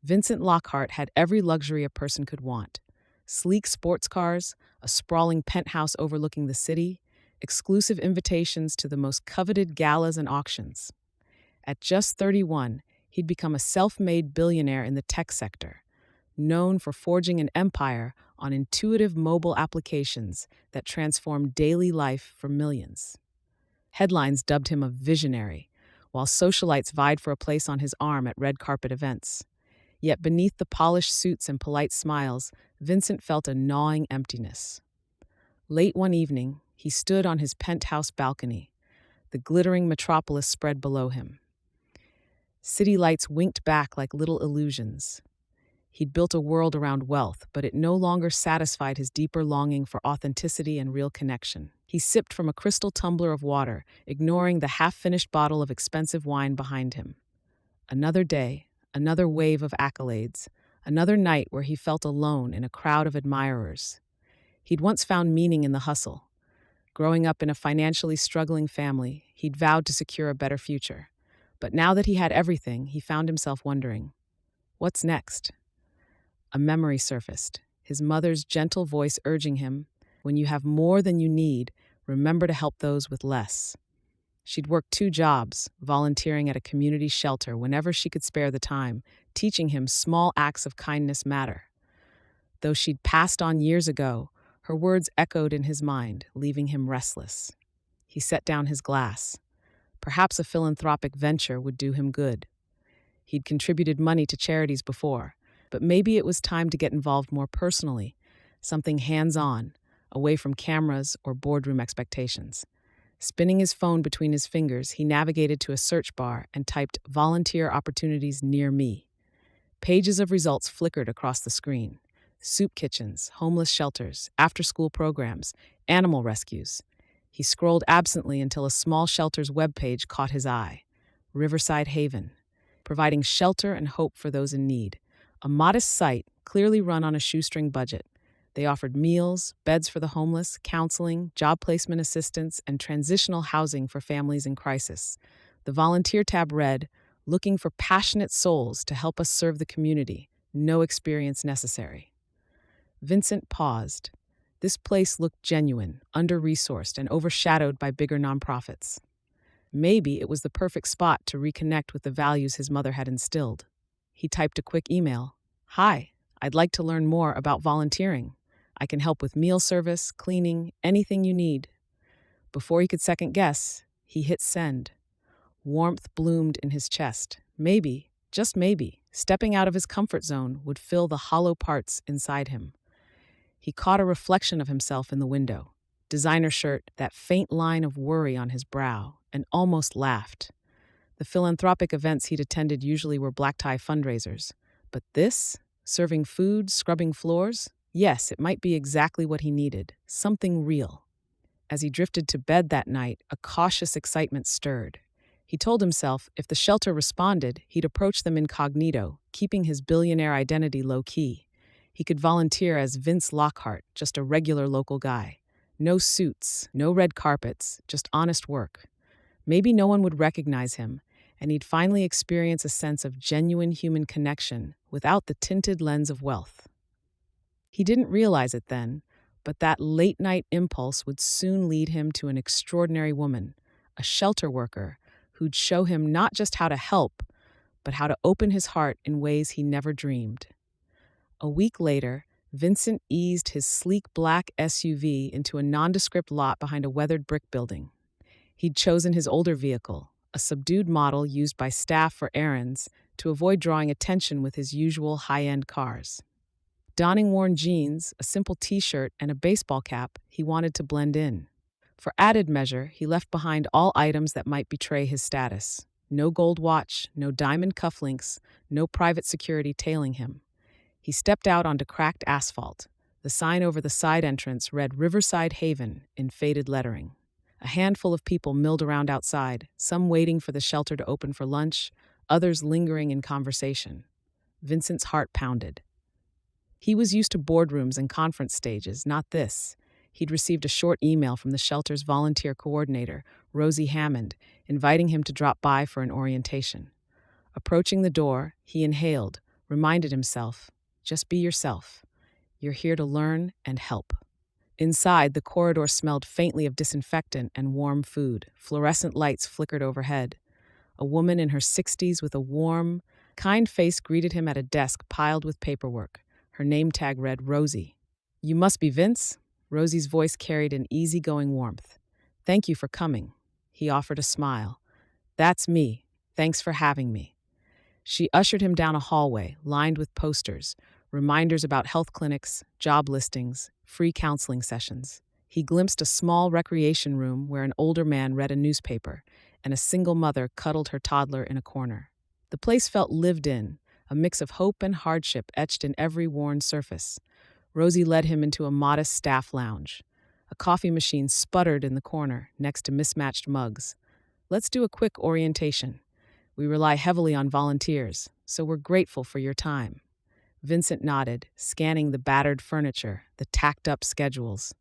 Vincent Lockhart had every luxury a person could want: sleek sports cars, a sprawling penthouse overlooking the city, exclusive invitations to the most coveted galas and auctions. At just 31, he'd become a self-made billionaire in the tech sector, known for forging an empire on intuitive mobile applications that transformed daily life for millions. Headlines dubbed him a visionary, while socialites vied for a place on his arm at red carpet events. Yet beneath the polished suits and polite smiles, Vincent felt a gnawing emptiness. Late one evening, he stood on his penthouse balcony, the glittering metropolis spread below him. City lights winked back like little illusions. He'd built a world around wealth, but it no longer satisfied his deeper longing for authenticity and real connection. He sipped from a crystal tumbler of water, ignoring the half-finished bottle of expensive wine behind him. Another day, another wave of accolades, another night where he felt alone in a crowd of admirers. He'd once found meaning in the hustle. Growing up in a financially struggling family, he'd vowed to secure a better future. But now that he had everything, he found himself wondering, what's next? A memory surfaced, his mother's gentle voice urging him, when you have more than you need, remember to help those with less. She'd worked 2 jobs, volunteering at a community shelter whenever she could spare the time, teaching him small acts of kindness matter. Though she'd passed on years ago, her words echoed in his mind, leaving him restless. He set down his glass. Perhaps a philanthropic venture would do him good. He'd contributed money to charities before, but maybe it was time to get involved more personally, something hands-on, away from cameras or boardroom expectations. Spinning his phone between his fingers, he navigated to a search bar and typed "volunteer opportunities near me." Pages of results flickered across the screen. Soup kitchens, homeless shelters, after-school programs, animal rescues. He scrolled absently until a small shelter's webpage caught his eye. Riverside Haven, providing shelter and hope for those in need. A modest site, clearly run on a shoestring budget. They offered meals, beds for the homeless, counseling, job placement assistance, and transitional housing for families in crisis. The volunteer tab read, "Looking for passionate souls to help us serve the community. No experience necessary." Vincent paused. This place looked genuine, under-resourced, and overshadowed by bigger nonprofits. Maybe it was the perfect spot to reconnect with the values his mother had instilled. He typed a quick email. "Hi, I'd like to learn more about volunteering. I can help with meal service, cleaning, anything you need." Before he could second guess, he hit send. Warmth bloomed in his chest. Maybe, just maybe, stepping out of his comfort zone would fill the hollow parts inside him. He caught a reflection of himself in the window. Designer shirt, that faint line of worry on his brow, and almost laughed. The philanthropic events he'd attended usually were black tie fundraisers. But this? Serving food, scrubbing floors? Yes, it might be exactly what he needed. Something real. As he drifted to bed that night, a cautious excitement stirred. He told himself if the shelter responded, he'd approach them incognito, keeping his billionaire identity low-key. He could volunteer as Vince Lockhart, just a regular local guy. No suits, no red carpets, just honest work. Maybe no one would recognize him, and he'd finally experience a sense of genuine human connection without the tinted lens of wealth. He didn't realize it then, but that late-night impulse would soon lead him to an extraordinary woman, a shelter worker, who'd show him not just how to help, but how to open his heart in ways he never dreamed. A week later, Vincent eased his sleek black SUV into a nondescript lot behind a weathered brick building. He'd chosen his older vehicle, a subdued model used by staff for errands, to avoid drawing attention with his usual high-end cars. Donning worn jeans, a simple t-shirt, and a baseball cap, he wanted to blend in. For added measure, he left behind all items that might betray his status. No gold watch, no diamond cufflinks, no private security tailing him. He stepped out onto cracked asphalt. The sign over the side entrance read Riverside Haven in faded lettering. A handful of people milled around outside, some waiting for the shelter to open for lunch, others lingering in conversation. Vincent's heart pounded. He was used to boardrooms and conference stages, not this. He'd received a short email from the shelter's volunteer coordinator, Rosie Hammond, inviting him to drop by for an orientation. Approaching the door, he inhaled, reminded himself, just be yourself. You're here to learn and help. Inside, the corridor smelled faintly of disinfectant and warm food. Fluorescent lights flickered overhead. A woman in her 60s with a warm, kind face greeted him at a desk piled with paperwork. Her name tag read Rosie. You must be Vince? Rosie's voice carried an easygoing warmth. Thank you for coming. He offered a smile. That's me. Thanks for having me. She ushered him down a hallway lined with posters, reminders about health clinics, job listings, free counseling sessions. He glimpsed a small recreation room where an older man read a newspaper, and a single mother cuddled her toddler in a corner. The place felt lived in, a mix of hope and hardship etched in every worn surface. Rosie led him into a modest staff lounge. A coffee machine sputtered in the corner next to mismatched mugs. Let's do a quick orientation. We rely heavily on volunteers, so we're grateful for your time. Vincent nodded, scanning the battered furniture, the tacked-up schedules.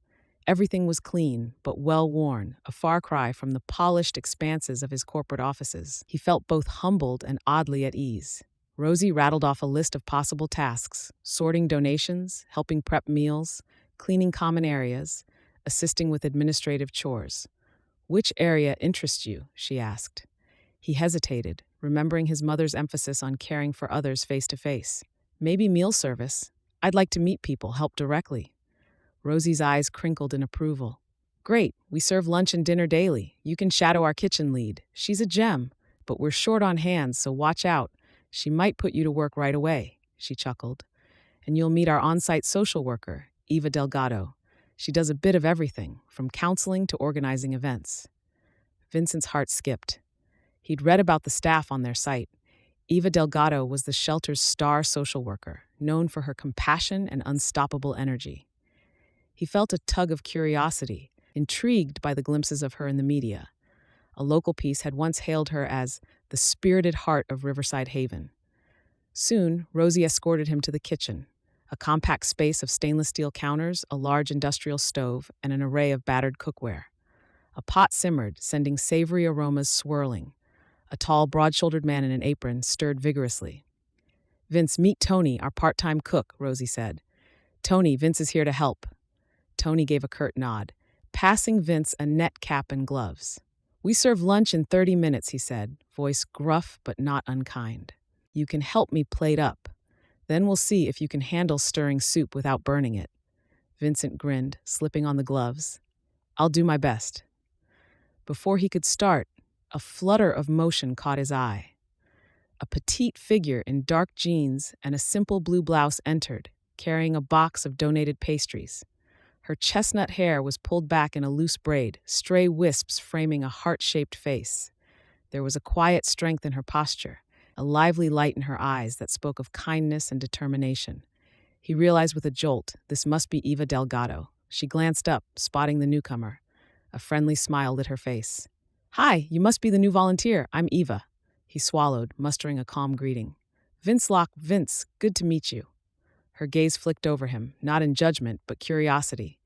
Everything was clean, but well-worn, a far cry from the polished expanses of his corporate offices. He felt both humbled and oddly at ease. Rosie rattled off a list of possible tasks: sorting donations, helping prep meals, cleaning common areas, assisting with administrative chores. Which area interests you? She asked. He hesitated, remembering his mother's emphasis on caring for others face to face. Maybe meal service. I'd like to meet people, help directly. Rosie's eyes crinkled in approval. Great, we serve lunch and dinner daily. You can shadow our kitchen lead. She's a gem, but we're short on hands, so watch out. She might put you to work right away, she chuckled. And you'll meet our on-site social worker, Eva Delgado. She does a bit of everything, from counseling to organizing events. Vincent's heart skipped. He'd read about the staff on their site. Eva Delgado was the shelter's star social worker, known for her compassion and unstoppable energy. He felt a tug of curiosity, intrigued by the glimpses of her in the media. A local piece had once hailed her as the spirited heart of Riverside Haven. Soon, Rosie escorted him to the kitchen, a compact space of stainless steel counters, a large industrial stove, and an array of battered cookware. A pot simmered, sending savory aromas swirling. A tall, broad-shouldered man in an apron stirred vigorously. Vince, meet Tony, our part-time cook, Rosie said. Tony, Vince is here to help. Tony gave a curt nod, passing Vince a net cap and gloves. We serve lunch in 30 minutes, he said, voice gruff but not unkind. You can help me plate up. Then we'll see if you can handle stirring soup without burning it. Vincent grinned, slipping on the gloves. I'll do my best. Before he could start, a flutter of motion caught his eye. A petite figure in dark jeans and a simple blue blouse entered, carrying a box of donated pastries. Her chestnut hair was pulled back in a loose braid, stray wisps framing a heart-shaped face. There was a quiet strength in her posture, a lively light in her eyes that spoke of kindness and determination. He realized with a jolt, this must be Eva Delgado. She glanced up, spotting the newcomer. A friendly smile lit her face. Hi, you must be the new volunteer. I'm Eva. He swallowed, mustering a calm greeting. Vince, good to meet you. Her gaze flicked over him, not in judgment, but curiosity.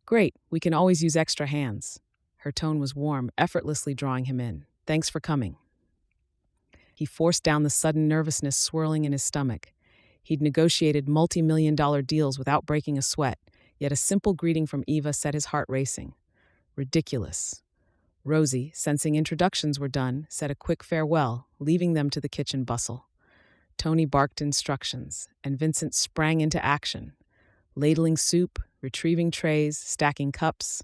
Great, we can always use extra hands. Her tone was warm, effortlessly drawing him in. Thanks for coming. He forced down the sudden nervousness swirling in his stomach. He'd negotiated multi-million-dollar deals without breaking a sweat, yet a simple greeting from Eva set his heart racing. Ridiculous. Rosie, sensing introductions were done, said a quick farewell, leaving them to the kitchen bustle. Tony barked instructions, and Vincent sprang into action, ladling soup, retrieving trays, stacking cups.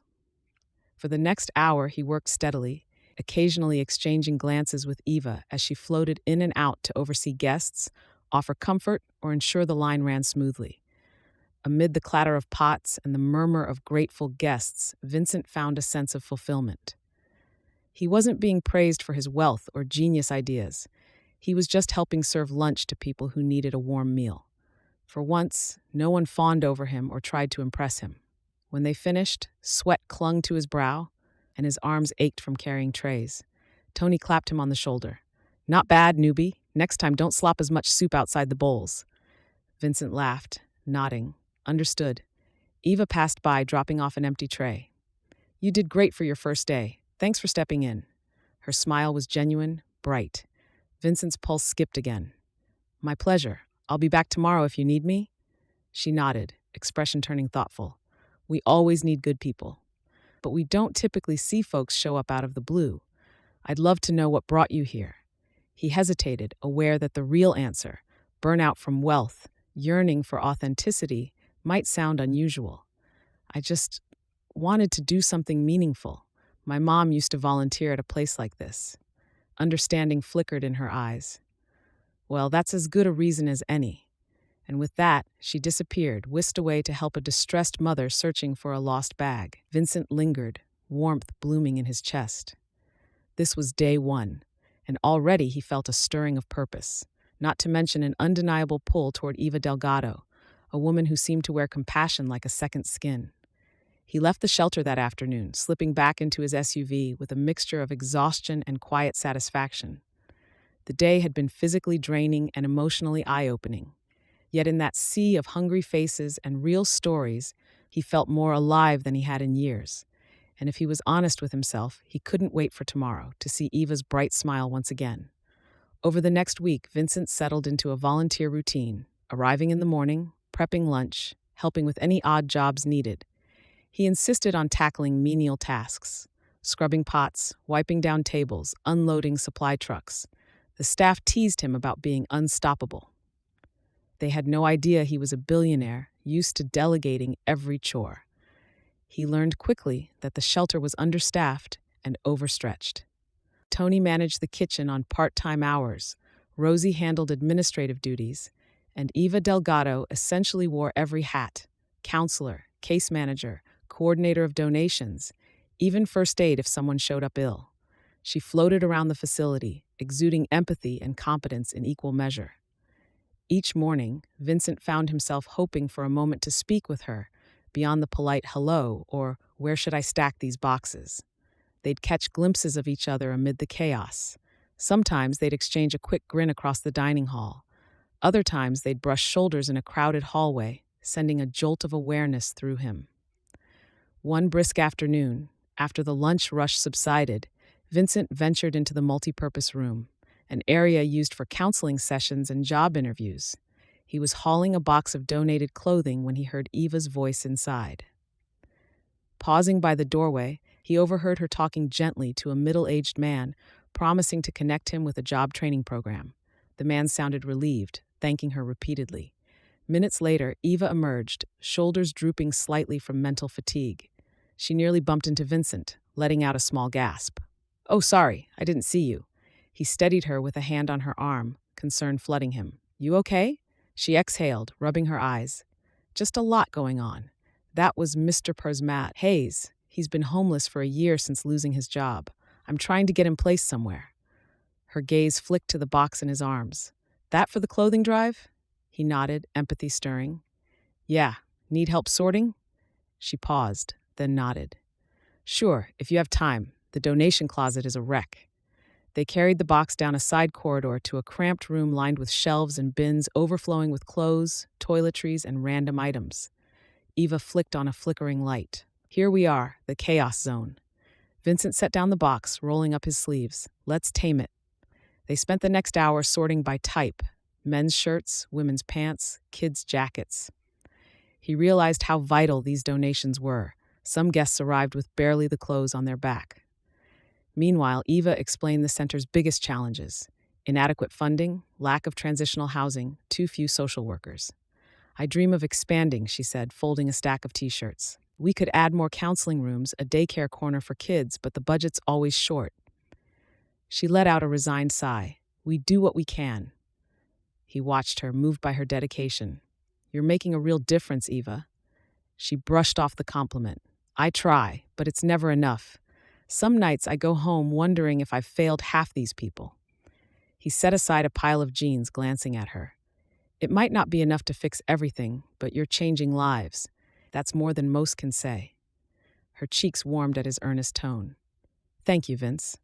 For the next hour, he worked steadily, occasionally exchanging glances with Eva as she floated in and out to oversee guests, offer comfort, or ensure the line ran smoothly. Amid the clatter of pots and the murmur of grateful guests, Vincent found a sense of fulfillment. He wasn't being praised for his wealth or genius ideas. He was just helping serve lunch to people who needed a warm meal. For once, no one fawned over him or tried to impress him. When they finished, sweat clung to his brow, and his arms ached from carrying trays. Tony clapped him on the shoulder. Not bad, newbie. Next time, don't slop as much soup outside the bowls. Vincent laughed, nodding. Understood. Eva passed by, dropping off an empty tray. You did great for your first day. Thanks for stepping in. Her smile was genuine, bright. Vincent's pulse skipped again. My pleasure. I'll be back tomorrow if you need me." She nodded, expression turning thoughtful. "We always need good people, but we don't typically see folks show up out of the blue. I'd love to know what brought you here." He hesitated, aware that the real answer, burnout from wealth, yearning for authenticity, might sound unusual. "I just wanted to do something meaningful. My mom used to volunteer at a place like this." Understanding flickered in her eyes. "Well, that's as good a reason as any." And with that, she disappeared, whisked away to help a distressed mother searching for a lost bag. Vincent lingered, warmth blooming in his chest. This was day one, and already he felt a stirring of purpose, not to mention an undeniable pull toward Eva Delgado, a woman who seemed to wear compassion like a second skin. He left the shelter that afternoon, slipping back into his SUV with a mixture of exhaustion and quiet satisfaction. The day had been physically draining and emotionally eye-opening. Yet in that sea of hungry faces and real stories, he felt more alive than he had in years. And if he was honest with himself, he couldn't wait for tomorrow to see Eva's bright smile once again. Over the next week, Vincent settled into a volunteer routine, arriving in the morning, prepping lunch, helping with any odd jobs needed. He insisted on tackling menial tasks, scrubbing pots, wiping down tables, unloading supply trucks. The staff teased him about being unstoppable. They had no idea he was a billionaire, used to delegating every chore. He learned quickly that the shelter was understaffed and overstretched. Tony managed the kitchen on part-time hours, Rosie handled administrative duties, and Eva Delgado essentially wore every hat: counselor, case manager, coordinator of donations, even first aid if someone showed up ill. She floated around the facility, exuding empathy and competence in equal measure. Each morning, Vincent found himself hoping for a moment to speak with her, beyond the polite hello or "where should I stack these boxes?" They'd catch glimpses of each other amid the chaos. Sometimes they'd exchange a quick grin across the dining hall. Other times they'd brush shoulders in a crowded hallway, sending a jolt of awareness through him. One brisk afternoon, after the lunch rush subsided, Vincent ventured into the multipurpose room, an area used for counseling sessions and job interviews. He was hauling a box of donated clothing when he heard Eva's voice inside. Pausing by the doorway, he overheard her talking gently to a middle-aged man, promising to connect him with a job training program. The man sounded relieved, thanking her repeatedly. Minutes later, Eva emerged, shoulders drooping slightly from mental fatigue. She nearly bumped into Vincent, letting out a small gasp. "Oh, sorry, I didn't see you." He steadied her with a hand on her arm, concern flooding him. "You okay?" She exhaled, rubbing her eyes. "Just a lot going on." That was Mr. Persmat Hayes. He's been homeless for a year since losing his job. I'm trying to get him placed somewhere. Her gaze flicked to the box in his arms. "That for the clothing drive?" He nodded, empathy stirring. "Yeah, need help sorting?" She paused, then nodded. "Sure, if you have time. The donation closet is a wreck." They carried the box down a side corridor to a cramped room lined with shelves and bins overflowing with clothes, toiletries, and random items. Eva flicked on a flickering light. "Here we are, the chaos zone." Vincent set down the box, rolling up his sleeves. "Let's tame it." They spent the next hour sorting by type: men's shirts, women's pants, kids' jackets. He realized how vital these donations were. Some guests arrived with barely the clothes on their back. Meanwhile, Eva explained the center's biggest challenges: inadequate funding, lack of transitional housing, too few social workers. "I dream of expanding," she said, folding a stack of t-shirts. "We could add more counseling rooms, a daycare corner for kids, but the budget's always short." She let out a resigned sigh. "We do what we can." He watched her, moved by her dedication. "You're making a real difference, Eva." She brushed off the compliment. "I try, but it's never enough. Some nights I go home wondering if I've failed half these people." He set aside a pile of jeans, glancing at her. "It might not be enough to fix everything, but you're changing lives. That's more than most can say." Her cheeks warmed at his earnest tone. "Thank you, Vince."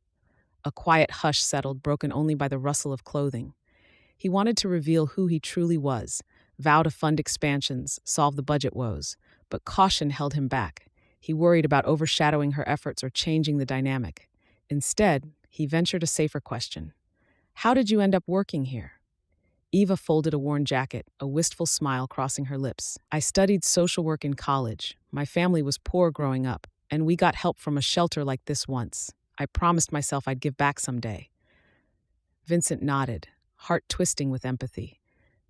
A quiet hush settled, broken only by the rustle of clothing. He wanted to reveal who he truly was, vow to fund expansions, solve the budget woes, but caution held him back. He worried about overshadowing her efforts or changing the dynamic. Instead, he ventured a safer question. "How did you end up working here?" Eva folded a worn jacket, a wistful smile crossing her lips. I studied social work in college. My family was poor growing up, and we got help from a shelter like this once. I promised myself I'd give back someday. Vincent nodded, heart twisting with empathy.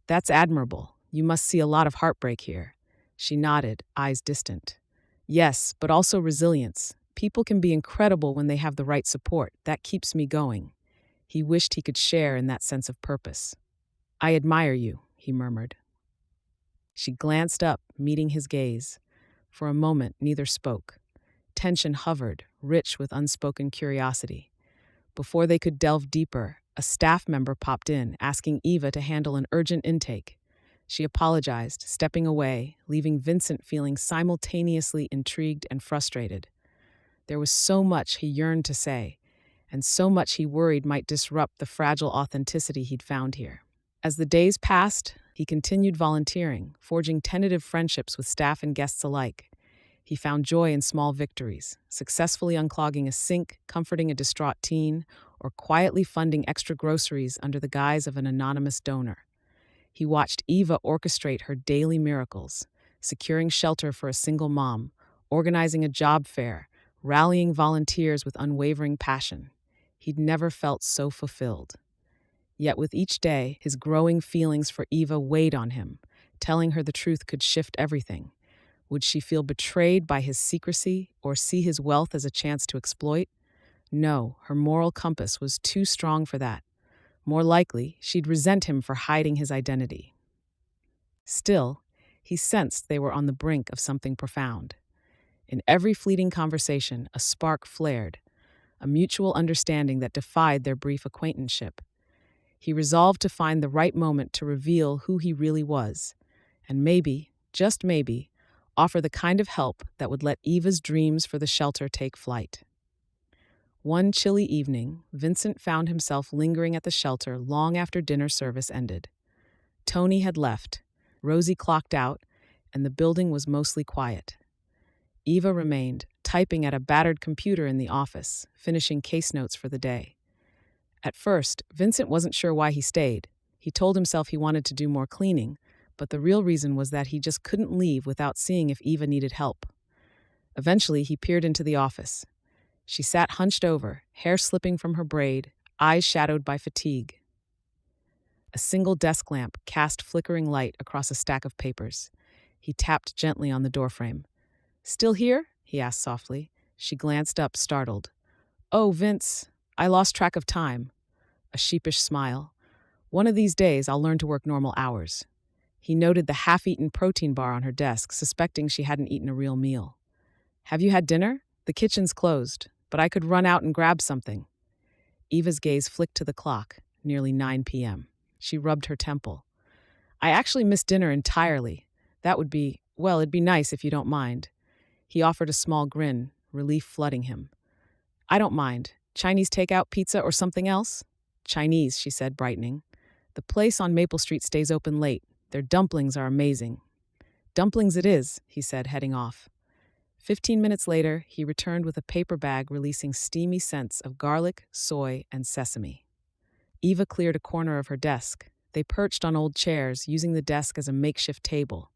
That's admirable. You must see a lot of heartbreak here. She nodded, eyes distant. Yes, but also resilience. People can be incredible when they have the right support. That keeps me going. He wished he could share in that sense of purpose. I admire you, he murmured. She glanced up, meeting his gaze. For a moment, neither spoke. Tension hovered, rich with unspoken curiosity. Before they could delve deeper, a staff member popped in, asking Eva to handle an urgent intake. She apologized, stepping away, leaving Vincent feeling simultaneously intrigued and frustrated. There was so much he yearned to say, and so much he worried might disrupt the fragile authenticity he'd found here. As the days passed, he continued volunteering, forging tentative friendships with staff and guests alike. He found joy in small victories, successfully unclogging a sink, comforting a distraught teen, or quietly funding extra groceries under the guise of an anonymous donor. He watched Eva orchestrate her daily miracles, securing shelter for a single mom, organizing a job fair, rallying volunteers with unwavering passion. He'd never felt so fulfilled. Yet with each day, his growing feelings for Eva weighed on him, telling her the truth could shift everything. Would she feel betrayed by his secrecy or see his wealth as a chance to exploit? No, her moral compass was too strong for that. More likely, she'd resent him for hiding his identity. Still, he sensed they were on the brink of something profound. In every fleeting conversation, a spark flared, a mutual understanding that defied their brief acquaintanceship. He resolved to find the right moment to reveal who he really was, and maybe, just maybe, offer the kind of help that would let Eva's dreams for the shelter take flight. One chilly evening, Vincent found himself lingering at the shelter long after dinner service ended. Tony had left, Rosie clocked out, and the building was mostly quiet. Eva remained, typing at a battered computer in the office, finishing case notes for the day. At first, Vincent wasn't sure why he stayed. He told himself he wanted to do more cleaning, but the real reason was that he just couldn't leave without seeing if Eva needed help. Eventually, he peered into the office. She sat hunched over, hair slipping from her braid, eyes shadowed by fatigue. A single desk lamp cast flickering light across a stack of papers. He tapped gently on the doorframe. "Still here?" he asked softly. She glanced up, startled. "Oh, Vince, I lost track of time." A sheepish smile. "One of these days, I'll learn to work normal hours." He noted the half-eaten protein bar on her desk, suspecting she hadn't eaten a real meal. "Have you had dinner? The kitchen's closed, but I could run out and grab something." Eva's gaze flicked to the clock, nearly 9 p.m. She rubbed her temple. "I actually missed dinner entirely. It'd be nice if you don't mind." He offered a small grin, relief flooding him. "I don't mind. Chinese takeout, pizza, or something else?" "Chinese," she said, brightening. "The place on Maple Street stays open late. Their dumplings are amazing." "Dumplings it is," he said, heading off. 15 minutes later, he returned with a paper bag releasing steamy scents of garlic, soy, and sesame. Eva cleared a corner of her desk. They perched on old chairs, using the desk as a makeshift table.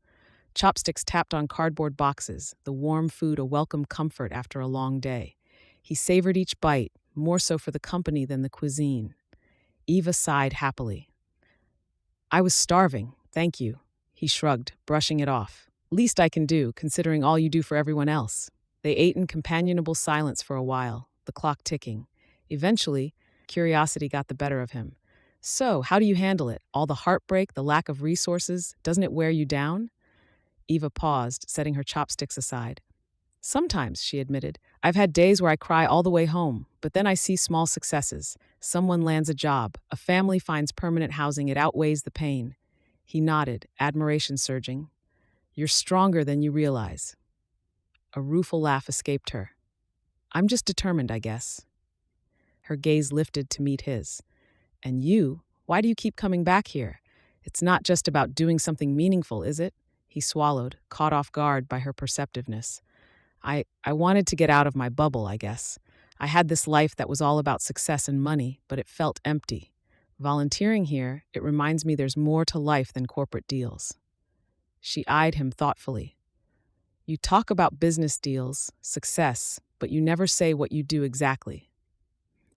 Chopsticks tapped on cardboard boxes, the warm food a welcome comfort after a long day. He savored each bite, more so for the company than the cuisine. Eva sighed happily. "I was starving, thank you." He shrugged, brushing it off. "Least I can do, considering all you do for everyone else." They ate in companionable silence for a while, the clock ticking. Eventually, curiosity got the better of him. "So, how do you handle it? All the heartbreak, the lack of resources, doesn't it wear you down?" Eva paused, setting her chopsticks aside. "Sometimes," she admitted. "I've had days where I cry all the way home, but then I see small successes. Someone lands a job, a family finds permanent housing, it outweighs the pain." He nodded, admiration surging. "You're stronger than you realize." A rueful laugh escaped her. "I'm just determined, I guess." Her gaze lifted to meet his. "And you? Why do you keep coming back here? It's not just about doing something meaningful, is it?" He swallowed, caught off guard by her perceptiveness. I wanted to get out of my bubble, I guess. I had this life that was all about success and money, but it felt empty. Volunteering here, it reminds me there's more to life than corporate deals. She eyed him thoughtfully. You talk about business deals, success, but you never say what you do exactly.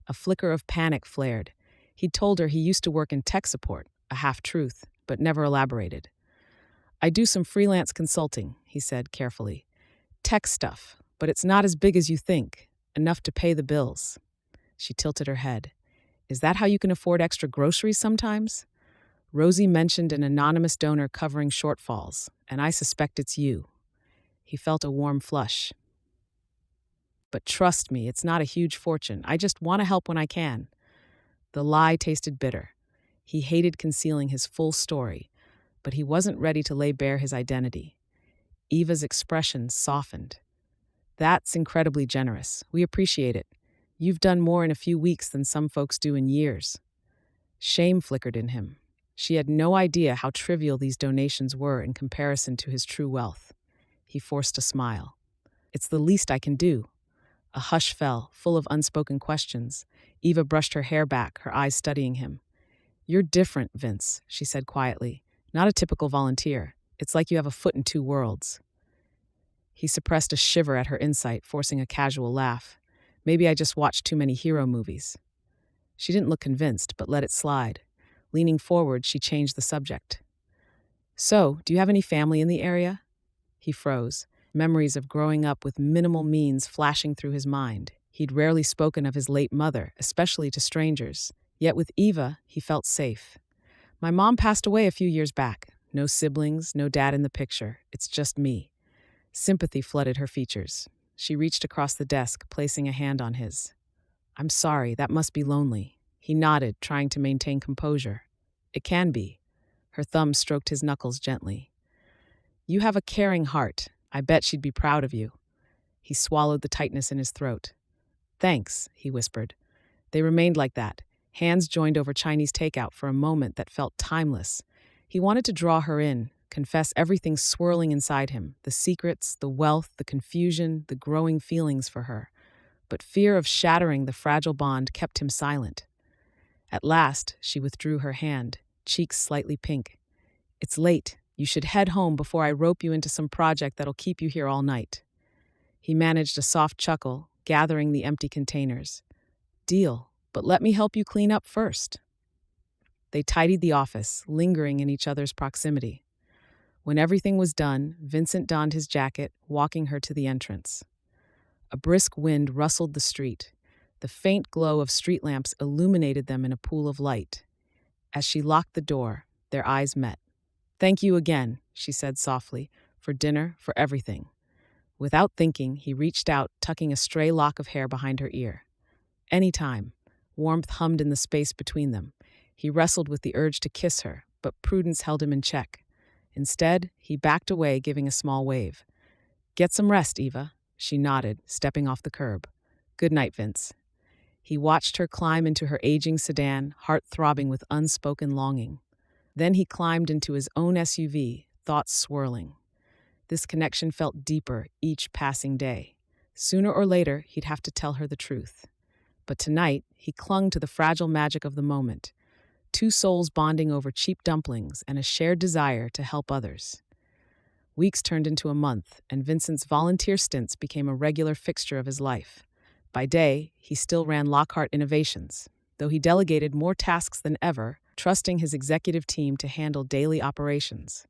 A flicker of panic flared. He'd told her he used to work in tech support, a half-truth, but never elaborated. I do some freelance consulting, he said carefully. Tech stuff, but it's not as big as you think, enough to pay the bills. She tilted her head. Is that how you can afford extra groceries sometimes? Rosie mentioned an anonymous donor covering shortfalls, and I suspect it's you. He felt a warm flush. But trust me, it's not a huge fortune. I just want to help when I can. The lie tasted bitter. He hated concealing his full story, but he wasn't ready to lay bare his identity. Eva's expression softened. That's incredibly generous. We appreciate it. You've done more in a few weeks than some folks do in years. Shame flickered in him. She had no idea how trivial these donations were in comparison to his true wealth. He forced a smile. It's the least I can do. A hush fell, full of unspoken questions. Eva brushed her hair back, her eyes studying him. You're different, Vince, she said quietly. Not a typical volunteer. It's like you have a foot in two worlds. He suppressed a shiver at her insight, forcing a casual laugh. Maybe I just watched too many hero movies. She didn't look convinced, but let it slide. Leaning forward, she changed the subject. So, do you have any family in the area? He froze, memories of growing up with minimal means flashing through his mind. He'd rarely spoken of his late mother, especially to strangers. Yet with Eva, he felt safe. My mom passed away a few years back. No siblings, no dad in the picture. It's just me. Sympathy flooded her features. She reached across the desk, placing a hand on his. I'm sorry, that must be lonely. He nodded, trying to maintain composure. It can be. Her thumb stroked his knuckles gently. You have a caring heart. I bet she'd be proud of you. He swallowed the tightness in his throat. Thanks, he whispered. They remained like that, hands joined over Chinese takeout for a moment that felt timeless. He wanted to draw her in, confess everything swirling inside him, the secrets, the wealth, the confusion, the growing feelings for her. But fear of shattering the fragile bond kept him silent. At last, she withdrew her hand, cheeks slightly pink. It's late. You should head home before I rope you into some project that'll keep you here all night. He managed a soft chuckle, gathering the empty containers. Deal, but let me help you clean up first. They tidied the office, lingering in each other's proximity. When everything was done, Vincent donned his jacket, walking her to the entrance. A brisk wind rustled the street. The faint glow of street lamps illuminated them in a pool of light. As she locked the door, their eyes met. Thank you again, she said softly, for dinner, for everything. Without thinking, he reached out, tucking a stray lock of hair behind her ear. Anytime. Warmth hummed in the space between them. He wrestled with the urge to kiss her, but prudence held him in check. Instead, he backed away, giving a small wave. Get some rest, Eva. She nodded, stepping off the curb. Good night, Vince. He watched her climb into her aging sedan, heart throbbing with unspoken longing. Then he climbed into his own SUV, thoughts swirling. This connection felt deeper each passing day. Sooner or later, he'd have to tell her the truth. But tonight, he clung to the fragile magic of the moment. Two souls bonding over cheap dumplings and a shared desire to help others. Weeks turned into a month, and Vincent's volunteer stints became a regular fixture of his life. By day, he still ran Lockhart Innovations, though he delegated more tasks than ever, trusting his executive team to handle daily operations.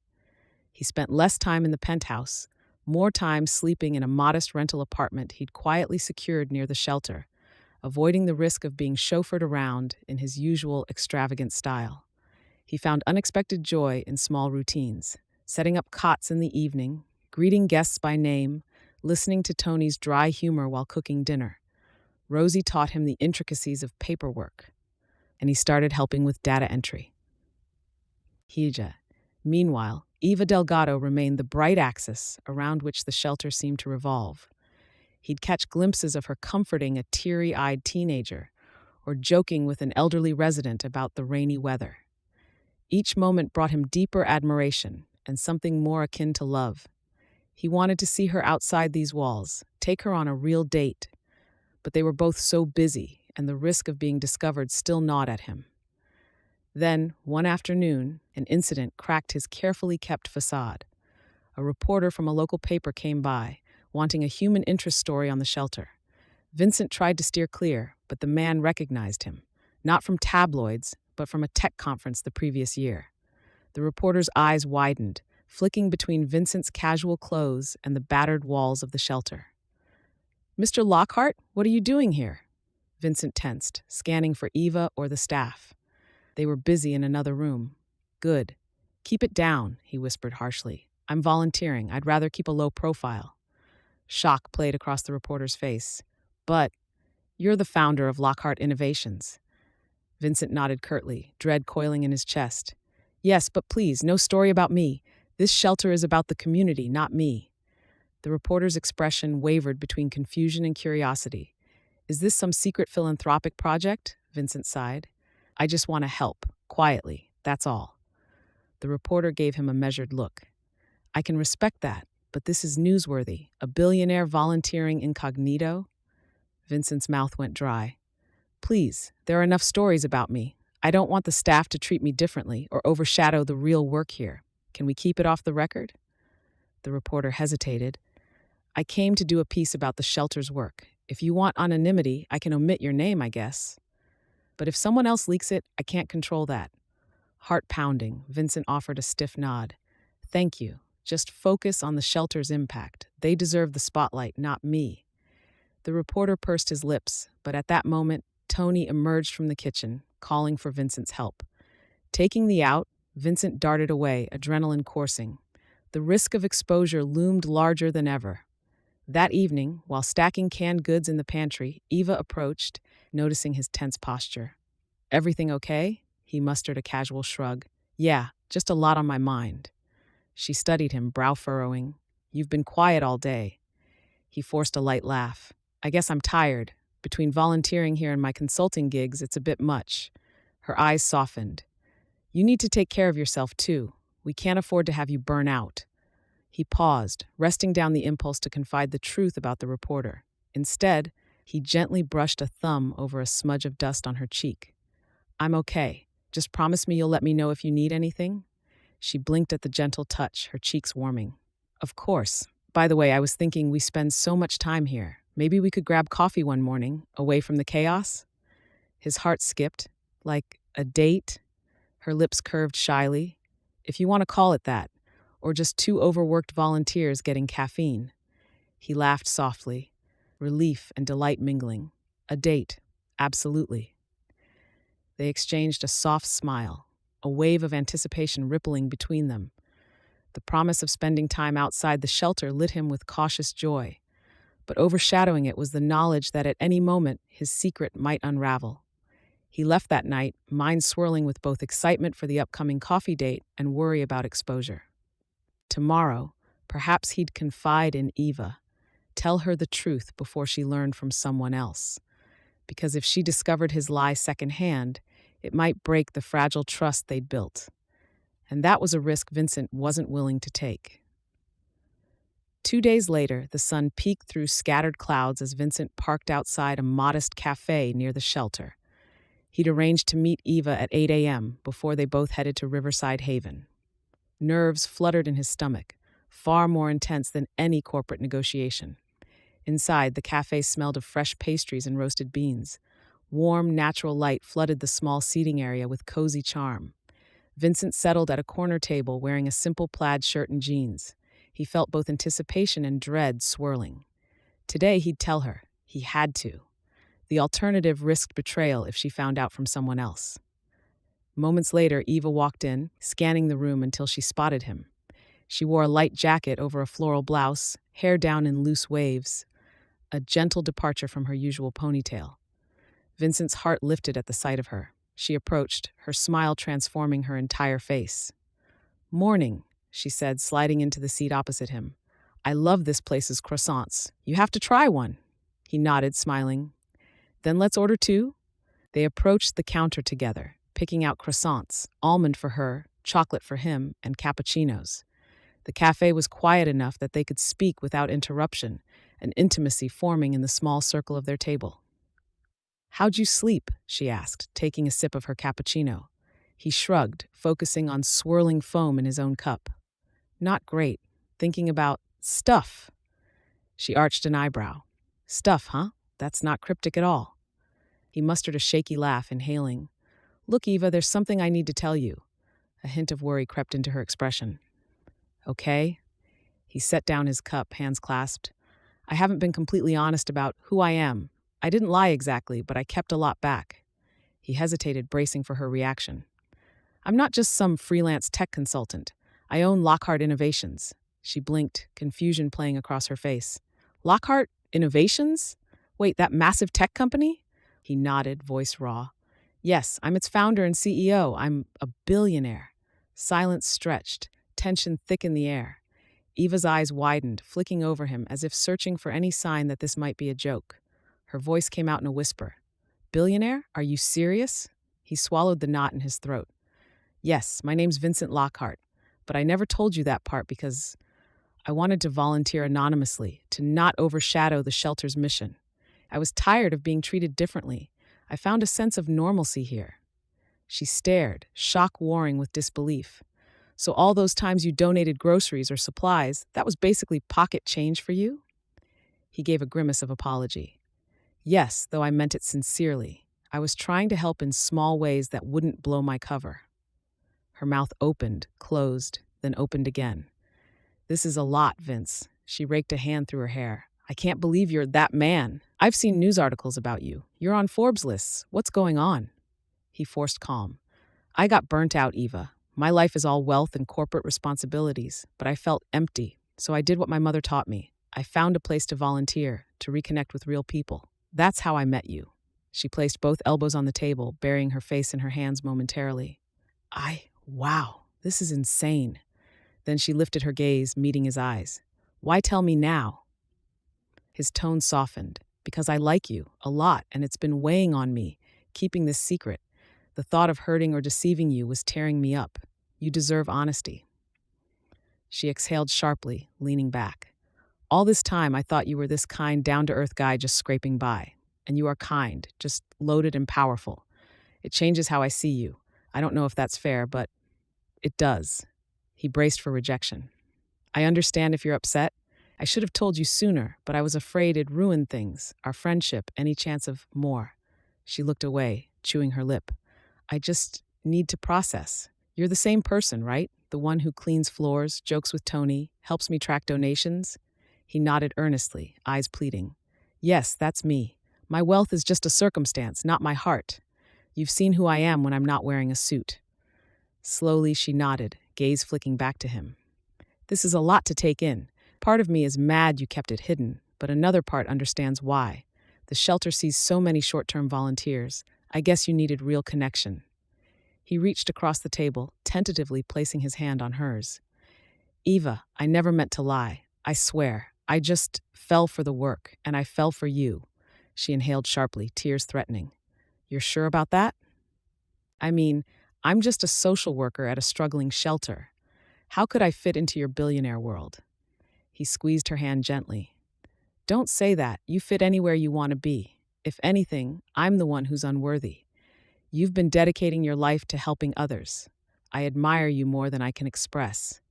He spent less time in the penthouse, more time sleeping in a modest rental apartment he'd quietly secured near the shelter, avoiding the risk of being chauffeured around in his usual extravagant style. He found unexpected joy in small routines, setting up cots in the evening, greeting guests by name, listening to Tony's dry humor while cooking dinner. Rosie taught him the intricacies of paperwork, and he started helping with data entry. Meanwhile, Eva Delgado remained the bright axis around which the shelter seemed to revolve. He'd catch glimpses of her comforting a teary-eyed teenager or joking with an elderly resident about the rainy weather. Each moment brought him deeper admiration and something more akin to love. He wanted to see her outside these walls, take her on a real date, but they were both so busy, and the risk of being discovered still gnawed at him. Then, one afternoon, an incident cracked his carefully kept facade. A reporter from a local paper came by, wanting a human interest story on the shelter. Vincent tried to steer clear, but the man recognized him, not from tabloids, but from a tech conference the previous year. The reporter's eyes widened, flicking between Vincent's casual clothes and the battered walls of the shelter. "Mr. Lockhart, what are you doing here?" Vincent tensed, scanning for Eva or the staff. They were busy in another room. "Good. Keep it down," he whispered harshly. "I'm volunteering. I'd rather keep a low profile." Shock played across the reporter's face. "But you're the founder of Lockhart Innovations." Vincent nodded curtly, dread coiling in his chest. "Yes, but please, no story about me. This shelter is about the community, not me." The reporter's expression wavered between confusion and curiosity. "Is this some secret philanthropic project?" Vincent sighed. "I just want to help, quietly, that's all." The reporter gave him a measured look. "I can respect that, but this is newsworthy. A billionaire volunteering incognito?" Vincent's mouth went dry. "Please, there are enough stories about me. I don't want the staff to treat me differently or overshadow the real work here. Can we keep it off the record?" The reporter hesitated. "I came to do a piece about the shelter's work. If you want anonymity, I can omit your name, I guess. But if someone else leaks it, I can't control that." Heart pounding, Vincent offered a stiff nod. "Thank you. Just focus on the shelter's impact. They deserve the spotlight, not me." The reporter pursed his lips, but at that moment, Tony emerged from the kitchen, calling for Vincent's help. Taking the out, Vincent darted away, adrenaline coursing. The risk of exposure loomed larger than ever. That evening, while stacking canned goods in the pantry, Eva approached, noticing his tense posture. "Everything okay?" He mustered a casual shrug. "Yeah, just a lot on my mind." She studied him, brow furrowing. "You've been quiet all day." He forced a light laugh. "I guess I'm tired. Between volunteering here and my consulting gigs, it's a bit much." Her eyes softened. "You need to take care of yourself, too. We can't afford to have you burn out." He paused, resting down the impulse to confide the truth about the reporter. Instead, he gently brushed a thumb over a smudge of dust on her cheek. "I'm okay. Just promise me you'll let me know if you need anything." She blinked at the gentle touch, her cheeks warming. "Of course. By the way, I was thinking we spend so much time here. Maybe we could grab coffee one morning, away from the chaos?" His heart skipped. "Like a date?" Her lips curved shyly. "If you want to call it that. Or just two overworked volunteers getting caffeine." He laughed softly, relief and delight mingling. "A date. Absolutely." They exchanged a soft smile, a wave of anticipation rippling between them. The promise of spending time outside the shelter lit him with cautious joy, but overshadowing it was the knowledge that at any moment his secret might unravel. He left that night, mind swirling with both excitement for the upcoming coffee date and worry about exposure. Tomorrow, perhaps he'd confide in Eva, tell her the truth before she learned from someone else. Because if she discovered his lie secondhand, it might break the fragile trust they'd built. And that was a risk Vincent wasn't willing to take. 2 days later, the sun peeked through scattered clouds as Vincent parked outside a modest cafe near the shelter. He'd arranged to meet Eva at 8 a.m. before they both headed to Riverside Haven. Nerves fluttered in his stomach, far more intense than any corporate negotiation. Inside, the cafe smelled of fresh pastries and roasted beans. Warm, natural light flooded the small seating area with cozy charm. Vincent settled at a corner table wearing a simple plaid shirt and jeans. He felt both anticipation and dread swirling. Today he'd tell her. He had to. The alternative risked betrayal if she found out from someone else. Moments later, Eva walked in, scanning the room until she spotted him. She wore a light jacket over a floral blouse, hair down in loose waves, a gentle departure from her usual ponytail. Vincent's heart lifted at the sight of her. She approached, her smile transforming her entire face. "Morning," she said, sliding into the seat opposite him. "I love this place's croissants. You have to try one." He nodded, smiling. "Then let's order two?" They approached the counter together, picking out croissants, almond for her, chocolate for him, and cappuccinos. The cafe was quiet enough that they could speak without interruption, an intimacy forming in the small circle of their table. "How'd you sleep?" she asked, taking a sip of her cappuccino. He shrugged, focusing on swirling foam in his own cup. Not great. Thinking about stuff. She arched an eyebrow. Stuff, huh? That's not cryptic at all. He mustered a shaky laugh, inhaling. Look, Eva, there's something I need to tell you. A hint of worry crept into her expression. Okay? He set down his cup, hands clasped. I haven't been completely honest about who I am. I didn't lie exactly, but I kept a lot back. He hesitated, bracing for her reaction. I'm not just some freelance tech consultant. I own Lockhart Innovations. She blinked, confusion playing across her face. Lockhart Innovations? Wait, that massive tech company? He nodded, voice raw. Yes, I'm its founder and CEO. I'm a billionaire. Silence stretched, tension thick in the air. Eva's eyes widened, flicking over him as if searching for any sign that this might be a joke. Her voice came out in a whisper. Billionaire? Are you serious? He swallowed the knot in his throat. Yes, my name's Vincent Lockhart, but I never told you that part because I wanted to volunteer anonymously, to not overshadow the shelter's mission. I was tired of being treated differently. I found a sense of normalcy here. She stared, shock warring with disbelief. So all those times you donated groceries or supplies, that was basically pocket change for you? He gave a grimace of apology. Yes, though I meant it sincerely. I was trying to help in small ways that wouldn't blow my cover. Her mouth opened, closed, then opened again. This is a lot, Vince. She raked a hand through her hair. I can't believe you're that man. I've seen news articles about you. You're on Forbes lists. What's going on? He forced calm. I got burnt out, Eva. My life is all wealth and corporate responsibilities, but I felt empty, so I did what my mother taught me. I found a place to volunteer, to reconnect with real people. That's how I met you. She placed both elbows on the table, burying her face in her hands momentarily. Wow, this is insane. Then she lifted her gaze, meeting his eyes. Why tell me now? His tone softened. Because I like you, a lot, and it's been weighing on me, keeping this secret. The thought of hurting or deceiving you was tearing me up. You deserve honesty. She exhaled sharply, leaning back. All this time, I thought you were this kind, down-to-earth guy just scraping by. And you are kind, just loaded and powerful. It changes how I see you. I don't know if that's fair, but it does. He braced for rejection. I understand if you're upset. I should have told you sooner, but I was afraid it'd ruin things, our friendship, any chance of more. She looked away, chewing her lip. I just need to process. You're the same person, right? The one who cleans floors, jokes with Tony, helps me track donations? He nodded earnestly, eyes pleading. Yes, that's me. My wealth is just a circumstance, not my heart. You've seen who I am when I'm not wearing a suit. Slowly, she nodded, gaze flicking back to him. This is a lot to take in. Part of me is mad you kept it hidden, but another part understands why. The shelter sees so many short-term volunteers. I guess you needed real connection. He reached across the table, tentatively placing his hand on hers. Eva, I never meant to lie. I swear. I just fell for the work, and I fell for you. She inhaled sharply, tears threatening. You're sure about that? I mean, I'm just a social worker at a struggling shelter. How could I fit into your billionaire world? He squeezed her hand gently. Don't say that. You fit anywhere you want to be. If anything, I'm the one who's unworthy. You've been dedicating your life to helping others. I admire you more than I can express.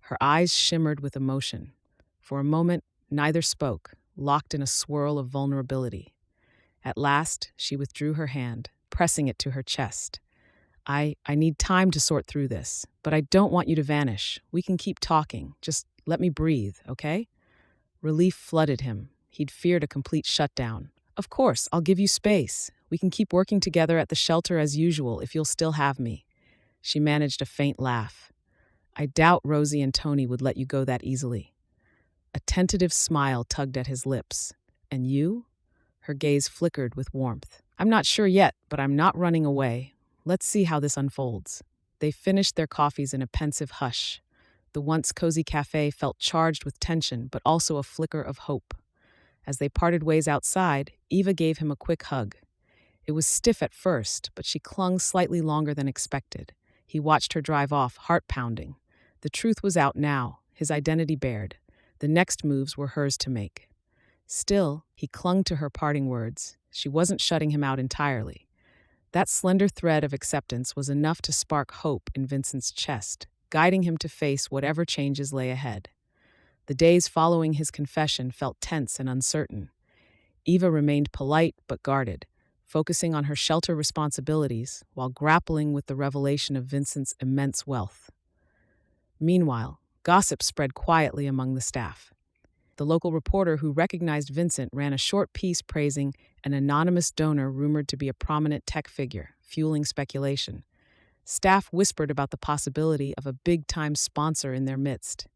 Her eyes shimmered with emotion. For a moment, neither spoke, locked in a swirl of vulnerability. At last, she withdrew her hand, pressing it to her chest. I need time to sort through this, but I don't want you to vanish. We can keep talking. Just let me breathe, okay? Relief flooded him. He'd feared a complete shutdown. Of course, I'll give you space. We can keep working together at the shelter as usual if you'll still have me. She managed a faint laugh. I doubt Rosie and Tony would let you go that easily. A tentative smile tugged at his lips. And you? Her gaze flickered with warmth. I'm not sure yet, but I'm not running away. Let's see how this unfolds. They finished their coffees in a pensive hush. The once cozy cafe felt charged with tension, but also a flicker of hope. As they parted ways outside, Eva gave him a quick hug. It was stiff at first, but she clung slightly longer than expected. He watched her drive off, heart pounding. The truth was out now, his identity bared. The next moves were hers to make. Still, he clung to her parting words. She wasn't shutting him out entirely. That slender thread of acceptance was enough to spark hope in Vincent's chest, guiding him to face whatever changes lay ahead. The days following his confession felt tense and uncertain. Eva remained polite but guarded, focusing on her shelter responsibilities while grappling with the revelation of Vincent's immense wealth. Meanwhile, gossip spread quietly among the staff. The local reporter who recognized Vincent ran a short piece praising an anonymous donor rumored to be a prominent tech figure, fueling speculation. Staff whispered about the possibility of a big-time sponsor in their midst.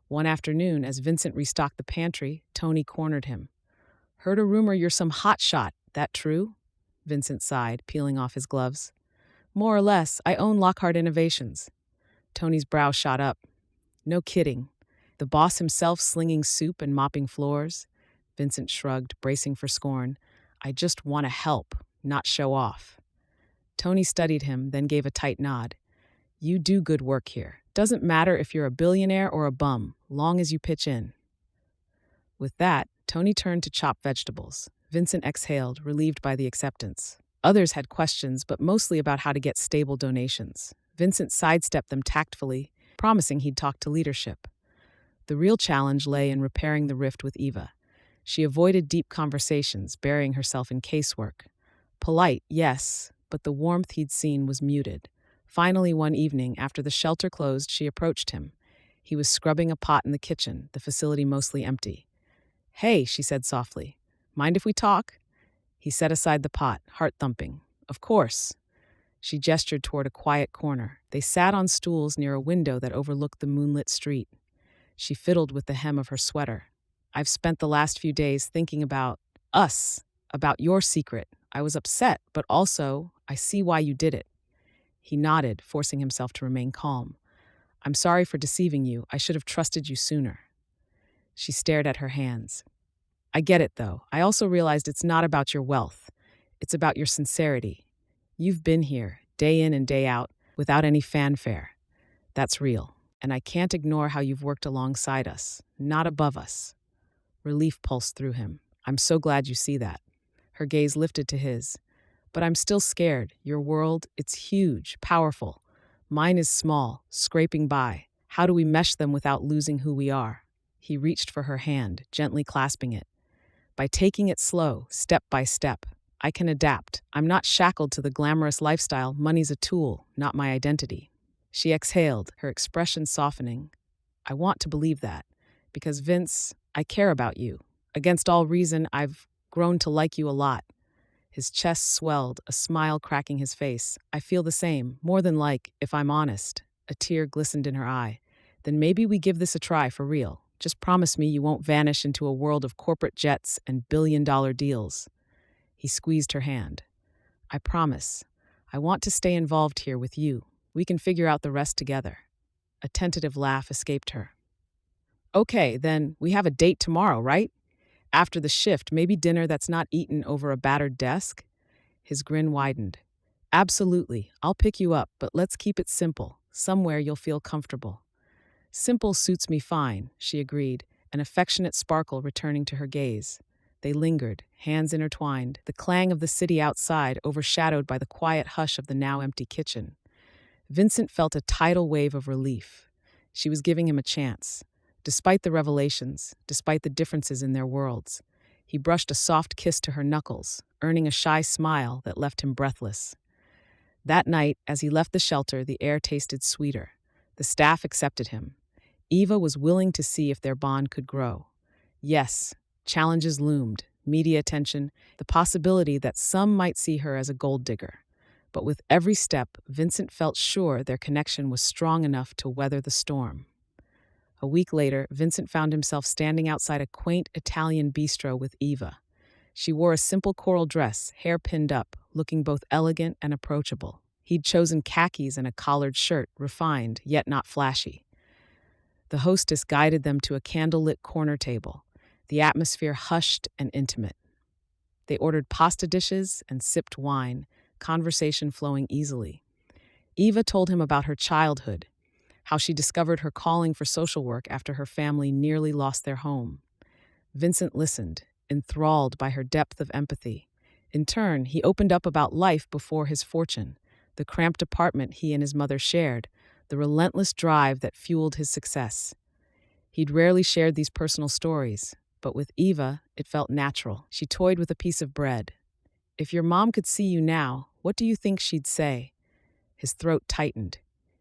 One afternoon, as Vincent restocked the pantry, Tony cornered him. "Heard a rumor you're some hotshot. That true?" Vincent sighed, peeling off his gloves. "More or less. I own Lockhart Innovations." Tony's brow shot up. "No kidding. The boss himself slinging soup and mopping floors?" Vincent shrugged, bracing for scorn. "I just want to help, not show off." Tony studied him, then gave a tight nod. "You do good work here. Doesn't matter if you're a billionaire or a bum, long as you pitch in." With that, Tony turned to chop vegetables. Vincent exhaled, relieved by the acceptance. Others had questions, but mostly about how to get stable donations. Vincent sidestepped them tactfully, promising he'd talk to leadership. The real challenge lay in repairing the rift with Eva. She avoided deep conversations, burying herself in casework. Polite, yes, but the warmth he'd seen was muted. Finally, one evening, after the shelter closed, she approached him. He was scrubbing a pot in the kitchen, the facility mostly empty. "Hey," she said softly, "mind if we talk?" He set aside the pot, heart thumping. "Of course." She gestured toward a quiet corner. They sat on stools near a window that overlooked the moonlit street. She fiddled with the hem of her sweater. "I've spent the last few days thinking about us, about your secret. I was upset, but also, I see why you did it." He nodded, forcing himself to remain calm. "I'm sorry for deceiving you. I should have trusted you sooner." She stared at her hands. "I get it, though. I also realized it's not about your wealth. It's about your sincerity. You've been here, day in and day out, without any fanfare. That's real. And I can't ignore how you've worked alongside us, not above us." Relief pulsed through him. "I'm so glad you see that." Her gaze lifted to his. "But I'm still scared. Your world, it's huge, powerful. Mine is small, scraping by. How do we mesh them without losing who we are?" He reached for her hand, gently clasping it. "By taking it slow, step by step. I can adapt. I'm not shackled to the glamorous lifestyle. Money's a tool, not my identity." She exhaled, her expression softening. "I want to believe that. Because, Vince, I care about you. Against all reason, I've grown to like you a lot." His chest swelled, a smile cracking his face. "I feel the same, more than like, if I'm honest." A tear glistened in her eye. "Then maybe we give this a try for real. Just promise me you won't vanish into a world of corporate jets and billion-dollar deals." He squeezed her hand. "I promise. I want to stay involved here with you. We can figure out the rest together." A tentative laugh escaped her. "Okay, then we have a date tomorrow, right? After the shift, maybe dinner that's not eaten over a battered desk?" His grin widened. "Absolutely. I'll pick you up, but let's keep it simple. Somewhere you'll feel comfortable." "Simple suits me fine," she agreed, an affectionate sparkle returning to her gaze. They lingered, hands intertwined, the clang of the city outside overshadowed by the quiet hush of the now empty kitchen. Vincent felt a tidal wave of relief. She was giving him a chance. Despite the revelations, despite the differences in their worlds, he brushed a soft kiss to her knuckles, earning a shy smile that left him breathless. That night, as he left the shelter, the air tasted sweeter. The staff accepted him. Eva was willing to see if their bond could grow. Yes, challenges loomed, media attention, the possibility that some might see her as a gold digger. But with every step, Vincent felt sure their connection was strong enough to weather the storm. A week later, Vincent found himself standing outside a quaint Italian bistro with Eva. She wore a simple coral dress, hair pinned up, looking both elegant and approachable. He'd chosen khakis and a collared shirt, refined, yet not flashy. The hostess guided them to a candlelit corner table, the atmosphere hushed and intimate. They ordered pasta dishes and sipped wine, conversation flowing easily. Eva told him about her childhood, how she discovered her calling for social work after her family nearly lost their home. Vincent listened, enthralled by her depth of empathy. In turn, he opened up about life before his fortune, the cramped apartment he and his mother shared, the relentless drive that fueled his success. He'd rarely shared these personal stories, but with Eva, it felt natural. She toyed with a piece of bread. "If your mom could see you now, what do you think she'd say?" His throat tightened.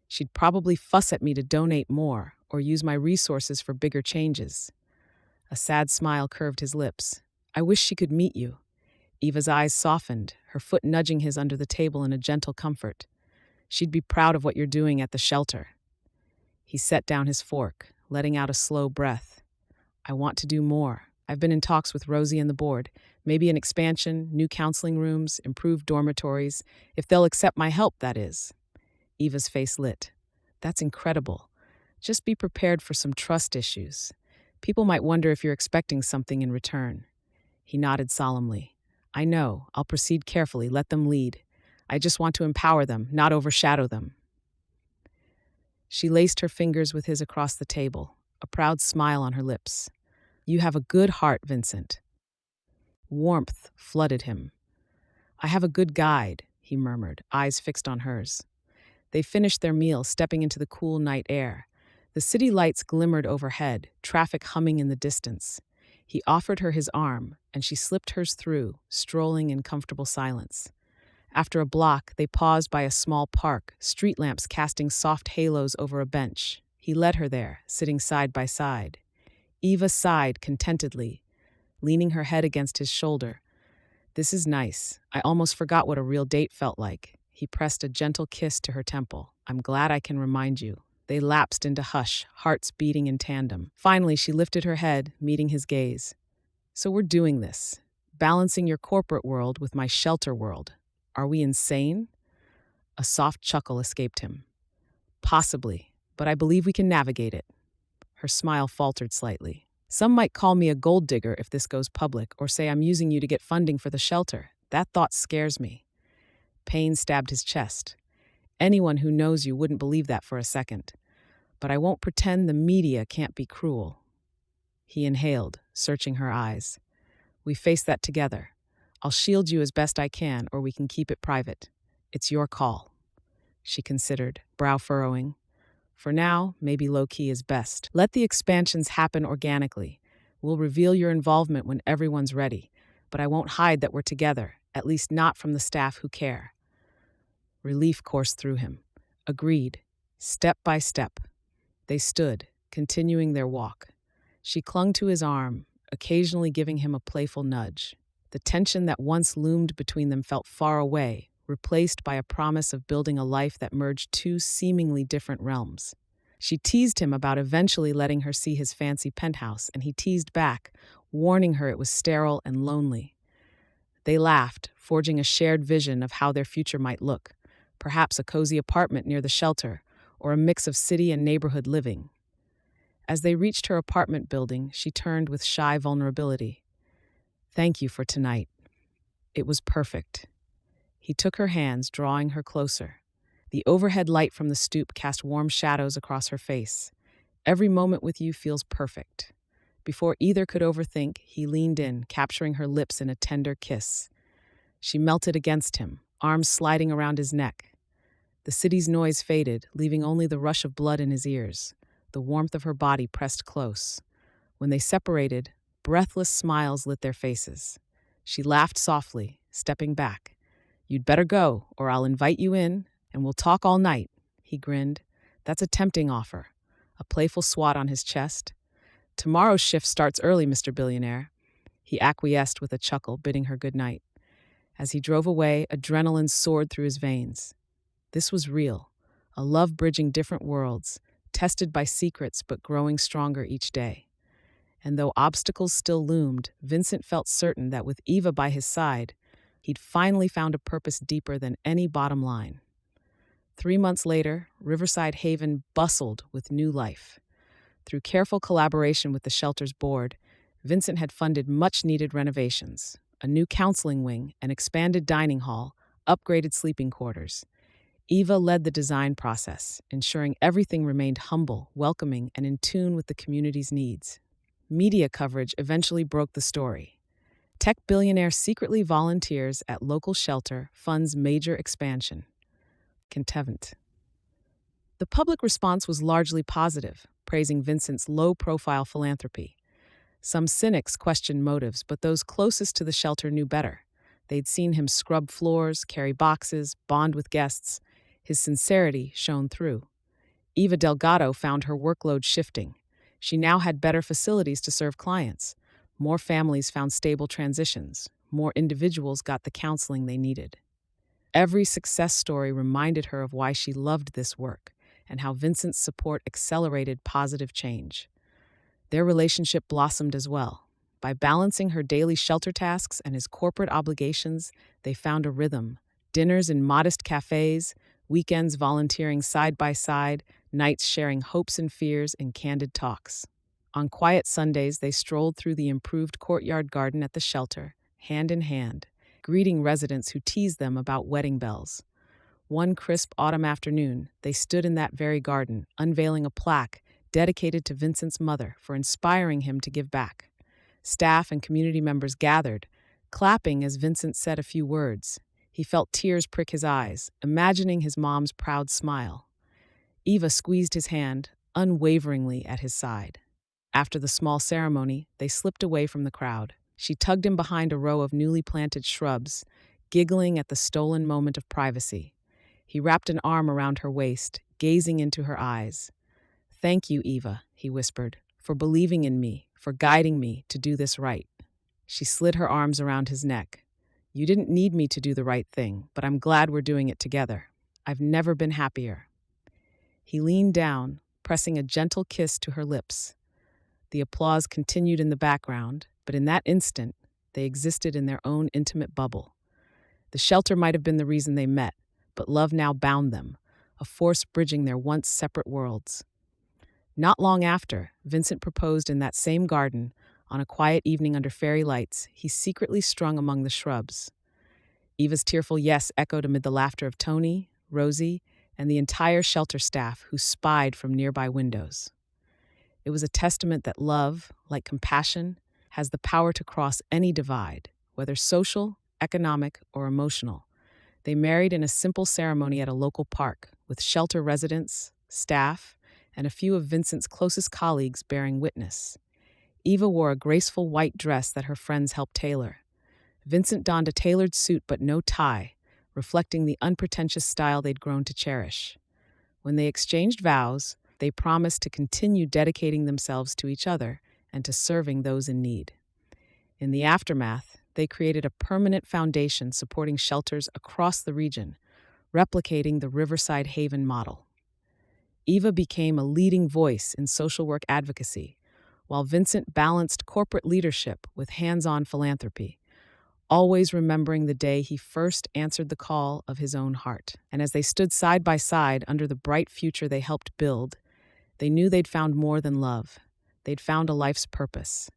"She'd probably fuss at me to donate more or use my resources for bigger changes." A sad smile curved his lips. "I wish she could meet you." Eva's eyes softened, her foot nudging his under the table in a gentle comfort. "She'd be proud of what you're doing at the shelter." He set down his fork, letting out a slow breath. "I want to do more. I've been in talks with Rosie and the board. Maybe an expansion, new counseling rooms, improved dormitories. If they'll accept my help, that is." Eva's face lit. "That's incredible. Just be prepared for some trust issues. People might wonder if you're expecting something in return." He nodded solemnly. "I know. I'll proceed carefully. Let them lead. I just want to empower them, not overshadow them." She laced her fingers with his across the table, a proud smile on her lips. "You have a good heart, Vincent." Warmth flooded him. "I have a good guide," he murmured, eyes fixed on hers. They finished their meal, stepping into the cool night air. The city lights glimmered overhead, traffic humming in the distance. He offered her his arm, and she slipped hers through, strolling in comfortable silence. After a block, they paused by a small park, street lamps casting soft halos over a bench. He led her there, sitting side by side. Eva sighed contentedly, leaning her head against his shoulder. "This is nice. I almost forgot what a real date felt like." He pressed a gentle kiss to her temple. "I'm glad I can remind you." They lapsed into hush, hearts beating in tandem. Finally, she lifted her head, meeting his gaze. "So we're doing this, balancing your corporate world with my shelter world. Are we insane?" A soft chuckle escaped him. "Possibly, but I believe we can navigate it." Her smile faltered slightly. "Some might call me a gold digger if this goes public, or say I'm using you to get funding for the shelter. That thought scares me." Pain stabbed his chest. "Anyone who knows you wouldn't believe that for a second. But I won't pretend the media can't be cruel." He inhaled, searching her eyes. "We face that together. I'll shield you as best I can, or we can keep it private. It's your call." She considered, brow furrowing. "For now, maybe low-key is best. Let the expansions happen organically. We'll reveal your involvement when everyone's ready, but I won't hide that we're together, at least not from the staff who care." Relief coursed through him. "Agreed. Step by step." They stood, continuing their walk. She clung to his arm, occasionally giving him a playful nudge. The tension that once loomed between them felt far away, replaced by a promise of building a life that merged two seemingly different realms. She teased him about eventually letting her see his fancy penthouse, and he teased back, warning her it was sterile and lonely. They laughed, forging a shared vision of how their future might look, perhaps a cozy apartment near the shelter, or a mix of city and neighborhood living. As they reached her apartment building, she turned with shy vulnerability. "Thank you for tonight. It was perfect." He took her hands, drawing her closer. The overhead light from the stoop cast warm shadows across her face. "Every moment with you feels perfect." Before either could overthink, he leaned in, capturing her lips in a tender kiss. She melted against him, arms sliding around his neck. The city's noise faded, leaving only the rush of blood in his ears. The warmth of her body pressed close. When they separated, breathless smiles lit their faces. She laughed softly, stepping back. "You'd better go, or I'll invite you in, and we'll talk all night." He grinned. "That's a tempting offer." A playful swat on his chest. "Tomorrow's shift starts early, Mr. Billionaire." He acquiesced with a chuckle, bidding her good night. As he drove away, adrenaline soared through his veins. This was real, a love bridging different worlds, tested by secrets but growing stronger each day. And though obstacles still loomed, Vincent felt certain that with Eva by his side, he'd finally found a purpose deeper than any bottom line. 3 months later, Riverside Haven bustled with new life. Through careful collaboration with the shelter's board, Vincent had funded much-needed renovations, a new counseling wing, an expanded dining hall, upgraded sleeping quarters. Eva led the design process, ensuring everything remained humble, welcoming, and in tune with the community's needs. Media coverage eventually broke the story. Tech billionaire secretly volunteers at local shelter, funds major expansion. Content. The public response was largely positive, praising Vincent's low-profile philanthropy. Some cynics questioned motives, but those closest to the shelter knew better. They'd seen him scrub floors, carry boxes, bond with guests. His sincerity shone through. Eva Delgado found her workload shifting. She now had better facilities to serve clients. More families found stable transitions. More individuals got the counseling they needed. Every success story reminded her of why she loved this work and how Vincent's support accelerated positive change. Their relationship blossomed as well. By balancing her daily shelter tasks and his corporate obligations, they found a rhythm. Dinners in modest cafes, weekends volunteering side by side, nights sharing hopes and fears in candid talks. On quiet Sundays, they strolled through the improved courtyard garden at the shelter, hand in hand, greeting residents who teased them about wedding bells. One crisp autumn afternoon, they stood in that very garden, unveiling a plaque dedicated to Vincent's mother for inspiring him to give back. Staff and community members gathered, clapping as Vincent said a few words. He felt tears prick his eyes, imagining his mom's proud smile. Eva squeezed his hand, unwaveringly at his side. After the small ceremony, they slipped away from the crowd. She tugged him behind a row of newly planted shrubs, giggling at the stolen moment of privacy. He wrapped an arm around her waist, gazing into her eyes. "Thank you, Eva," he whispered, "for believing in me, for guiding me to do this right." She slid her arms around his neck. "You didn't need me to do the right thing, but I'm glad we're doing it together. I've never been happier." He leaned down, pressing a gentle kiss to her lips. The applause continued in the background, but in that instant, they existed in their own intimate bubble. The shelter might have been the reason they met, but love now bound them, a force bridging their once separate worlds. Not long after, Vincent proposed in that same garden, on a quiet evening under fairy lights, he secretly strung among the shrubs. Eva's tearful yes echoed amid the laughter of Tony, Rosie, and the entire shelter staff who spied from nearby windows. It was a testament that love, like compassion, has the power to cross any divide, whether social, economic, or emotional. They married in a simple ceremony at a local park, with shelter residents, staff, and a few of Vincent's closest colleagues bearing witness. Eva wore a graceful white dress that her friends helped tailor. Vincent donned a tailored suit but no tie, reflecting the unpretentious style they'd grown to cherish. When they exchanged vows, they promised to continue dedicating themselves to each other and to serving those in need. In the aftermath, they created a permanent foundation supporting shelters across the region, replicating the Riverside Haven model. Eva became a leading voice in social work advocacy, while Vincent balanced corporate leadership with hands-on philanthropy, always remembering the day he first answered the call of his own heart. And as they stood side by side under the bright future they helped build, they knew they'd found more than love. They'd found a life's purpose.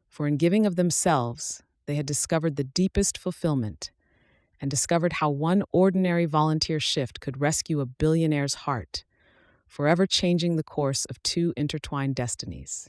For in giving of themselves, they had discovered the deepest fulfillment and discovered how one ordinary volunteer shift could rescue a billionaire's heart, forever changing the course of two intertwined destinies.